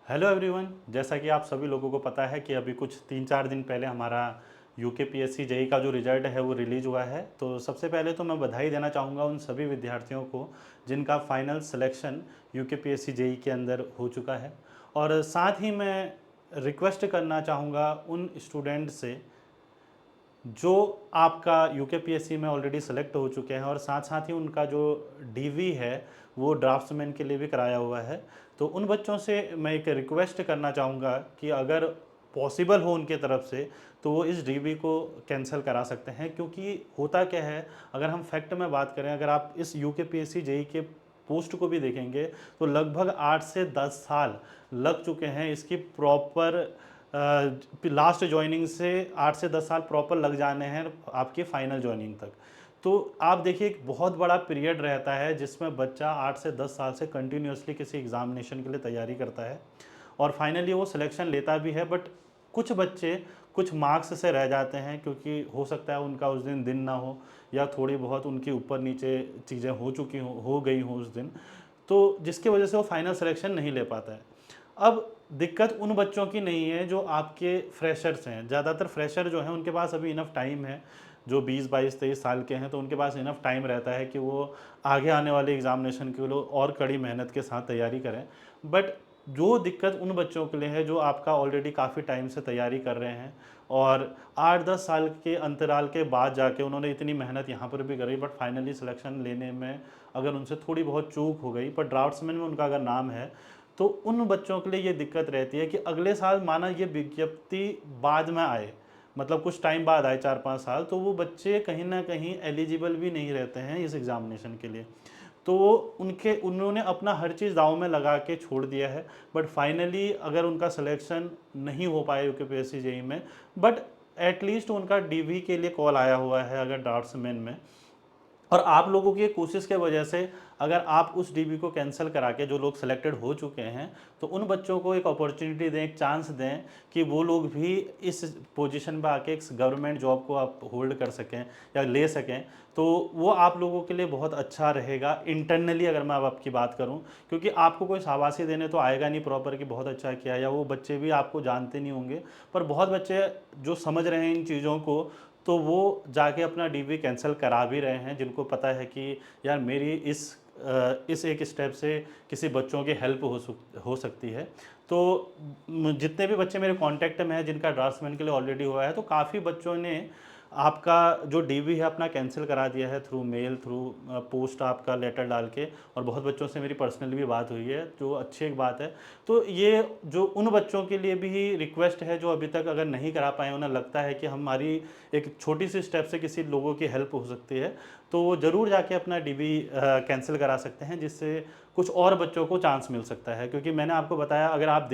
Hello everyone. जैसा कि आप सभी लोगों को पता है कि अभी कुछ 3-4 दिन पहले हमारा यूकेपीएससी जेई का जो रिजल्ट है वो रिलीज़ हुआ है। तो सबसे पहले तो मैं बधाई देना चाहूँगा उन सभी विद्यार्थियों को जिनका फाइनल सिलेक्शन यूकेपीएससी जेई के अंदर हो चुका है। और साथ ही मैं रिक्वेस्ट करना चाहूँगा उन स्टूडेंट से जो आपका यूकेपीएससी में ऑलरेडी सेलेक्ट हो चुके हैं और साथ साथ ही उनका जो डीवी है वो ड्राफ्ट्समैन के लिए भी कराया हुआ है। तो उन बच्चों से मैं एक रिक्वेस्ट करना चाहूँगा कि अगर पॉसिबल हो उनके तरफ से तो वो इस डीवी को कैंसिल करा सकते हैं, क्योंकि होता क्या है, अगर हम फैक्ट में बात करें, अगर आप इस यूकेपीएससी जेई के पोस्ट को भी देखेंगे तो लगभग 8 से 10 साल लग चुके हैं इसकी प्रॉपर लास्ट जॉइनिंग से 8 से 10 साल प्रॉपर लग जाने हैं आपकी फाइनल जॉइनिंग तक। तो आप देखिए एक बहुत बड़ा पीरियड रहता है जिसमें बच्चा 8 से 10 साल से कंटिन्यूअसली किसी एग्जामिनेशन के लिए तैयारी करता है और फाइनली वो सिलेक्शन लेता भी है। बट कुछ बच्चे कुछ मार्क्स से रह जाते हैं, क्योंकि हो सकता है उनका उस दिन ना हो या थोड़ी बहुत उनकी ऊपर नीचे चीज़ें हो गई हों उस दिन, तो जिसकी वजह से वो फाइनल सिलेक्शन नहीं ले पाता है। अब दिक्कत उन बच्चों की नहीं है जो आपके फ्रेशर्स हैं। ज़्यादातर फ्रेशर जो हैं उनके पास अभी इनफ टाइम है, जो 20-22-23 साल के हैं, तो उनके पास इनफ टाइम रहता है कि वो आगे आने वाले एग्जामिनेशन के लिए और कड़ी मेहनत के साथ तैयारी करें। बट जो दिक्कत उन बच्चों के लिए है जो आपका ऑलरेडी काफ़ी टाइम से तैयारी कर रहे हैं और 8-10 साल के अंतराल के बाद जाके उन्होंने इतनी मेहनत यहाँ पर भी करी, बट फाइनली सिलेक्शन लेने में अगर उनसे थोड़ी बहुत चूक हो गई, पर ड्राफ्ट्समैन में उनका अगर नाम है, तो उन बच्चों के लिए ये दिक्कत रहती है कि अगले साल माना ये विज्ञप्ति बाद में आए, मतलब कुछ टाइम बाद आए, 4-5 साल, तो वो बच्चे कहीं न कहीं एलिजिबल भी नहीं रहते हैं इस एग्ज़ामिनेशन के लिए। तो उनके उन्होंने अपना हर चीज़ दाँव में लगा के छोड़ दिया है। बट फाइनली अगर उनका सिलेक्शन नहीं हो पाया यूकेपीएससी जेईई में, बट एट लीस्ट उनका डीवी के लिए कॉल आया हुआ है अगर ड्राफ्ट्समैन में। और आप लोगों की कोशिश के वजह से अगर आप उस डीबी को कैंसिल करा के जो लोग सिलेक्टेड हो चुके हैं, तो उन बच्चों को एक अपॉर्चुनिटी दें, एक चांस दें कि वो लोग भी इस पोजीशन पे आके एक गवर्नमेंट जॉब को आप होल्ड कर सकें या ले सकें। तो वो आप लोगों के लिए बहुत अच्छा रहेगा इंटरनली, अगर मैं अब आपकी बात करूं, क्योंकि आपको कोई शाबाशी देने तो आएगा नहीं प्रॉपर कि बहुत अच्छा किया, या वो बच्चे भी आपको जानते नहीं होंगे। पर बहुत बच्चे जो समझ रहे हैं इन चीज़ों को, तो वो जाके अपना डीवी कैंसिल करा भी रहे हैं, जिनको पता है कि यार मेरी इस एक स्टेप से किसी बच्चों की हेल्प हो सकती है। तो जितने भी बच्चे मेरे कांटेक्ट में हैं जिनका ड्राफ्ट्समैन के लिए ऑलरेडी हुआ है, तो काफ़ी बच्चों ने आपका जो डीवी है अपना कैंसिल करा दिया है थ्रू मेल, थ्रू पोस्ट आपका लेटर डाल के। और बहुत बच्चों से मेरी पर्सनली भी बात हुई है, जो अच्छी एक बात है। तो ये जो उन बच्चों के लिए भी रिक्वेस्ट है जो अभी तक अगर नहीं करा पाए, उन्हें लगता है कि हमारी एक छोटी सी स्टेप से किसी लोगों की हेल्प हो सकती है, तो वो ज़रूर जाके अपना डीवी कैंसिल करा सकते हैं, जिससे कुछ और बच्चों को चांस मिल सकता है। क्योंकि मैंने आपको बताया, अगर आप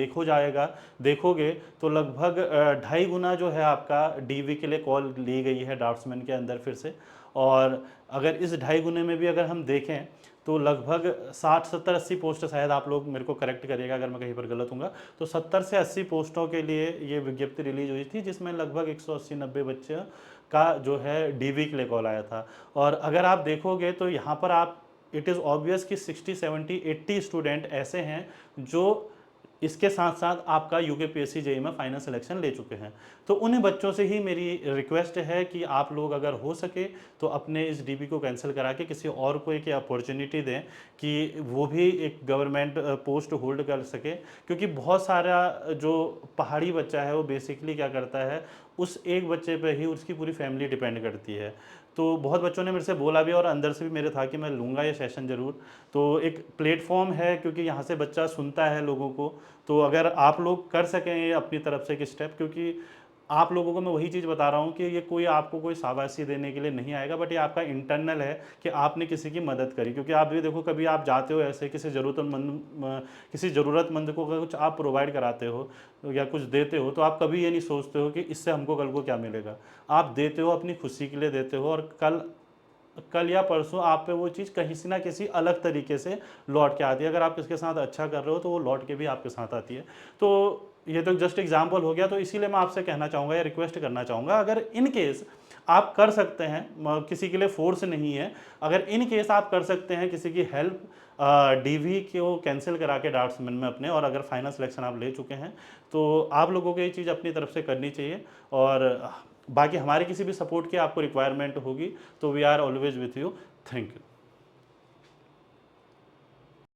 देखोगे तो लगभग 2.5 गुना जो है आपका डीवी के लिए कॉल ली गई है ड्राफ्ट्समैन के अंदर फिर से। और अगर इस 2.5 गुने में भी अगर हम देखें तो लगभग 60-70-80 पोस्ट, शायद आप लोग मेरे को करेक्ट करिएगा अगर मैं कहीं पर गलत हूँगा, तो 70 से 80 पोस्टों के लिए ये विज्ञप्ति रिलीज हुई थी, जिसमें लगभग 180-90 बच्चे का जो है डीवी के लिए कॉल आया था। और अगर आप देखोगे तो यहाँ पर आप इट इज़ ऑब्वियस कि 60-70-80 स्टूडेंट ऐसे हैं जो इसके साथ साथ आपका यूकेपीएससी जेईई में फाइनल सिलेक्शन ले चुके हैं। तो उन्हीं बच्चों से ही मेरी रिक्वेस्ट है कि आप लोग अगर हो सके तो अपने इस डीबी को कैंसिल करा के किसी और को एक अपॉर्चुनिटी दें कि वो भी एक गवर्नमेंट पोस्ट होल्ड कर सके। क्योंकि बहुत सारा जो पहाड़ी बच्चा है वो बेसिकली क्या करता है, उस एक बच्चे पे ही उसकी पूरी फैमिली डिपेंड करती है। तो बहुत बच्चों ने मेरे से बोला भी और अंदर से भी मेरे था कि मैं लूँगा ये सेशन ज़रूर। तो एक प्लेटफॉर्म है, क्योंकि यहाँ से बच्चा सुनता है लोगों को। तो अगर आप लोग कर सकें ये अपनी तरफ से एक स्टेप, क्योंकि आप लोगों को मैं वही चीज़ बता रहा हूँ कि ये कोई आपको कोई शाबाशी देने के लिए नहीं आएगा, बट ये आपका इंटरनल है कि आपने किसी की मदद करी। क्योंकि आप भी देखो, कभी आप जाते हो ऐसे किसी ज़रूरतमंद को अगर कुछ आप प्रोवाइड कराते हो या कुछ देते हो, तो आप कभी ये नहीं सोचते हो कि इससे हमको कल को क्या मिलेगा। आप देते हो अपनी खुशी के लिए देते हो, और कल कल या परसों आप पे वो चीज़ कहीं से ना किसी अलग तरीके से लौट के आती है। अगर आप किसके साथ अच्छा कर रहे हो तो वो लौट के भी आपके साथ आती है। तो ये तो जस्ट एग्जांपल हो गया। तो इसीलिए मैं आपसे कहना चाहूँगा या रिक्वेस्ट करना चाहूँगा, अगर इन केस आप कर सकते हैं, किसी के लिए फोर्स नहीं है। अगर इन केस आप कर सकते हैं किसी की हेल्प, डीवी को कैंसिल करा के ड्राफ्ट्समैन में अपने, और अगर फाइनल सिलेक्शन आप ले चुके हैं तो आप लोगों को ये चीज़ अपनी तरफ से करनी चाहिए। और बाकी हमारे किसी भी सपोर्ट की आपको रिक्वायरमेंट होगी तो we are always with you. Thank you.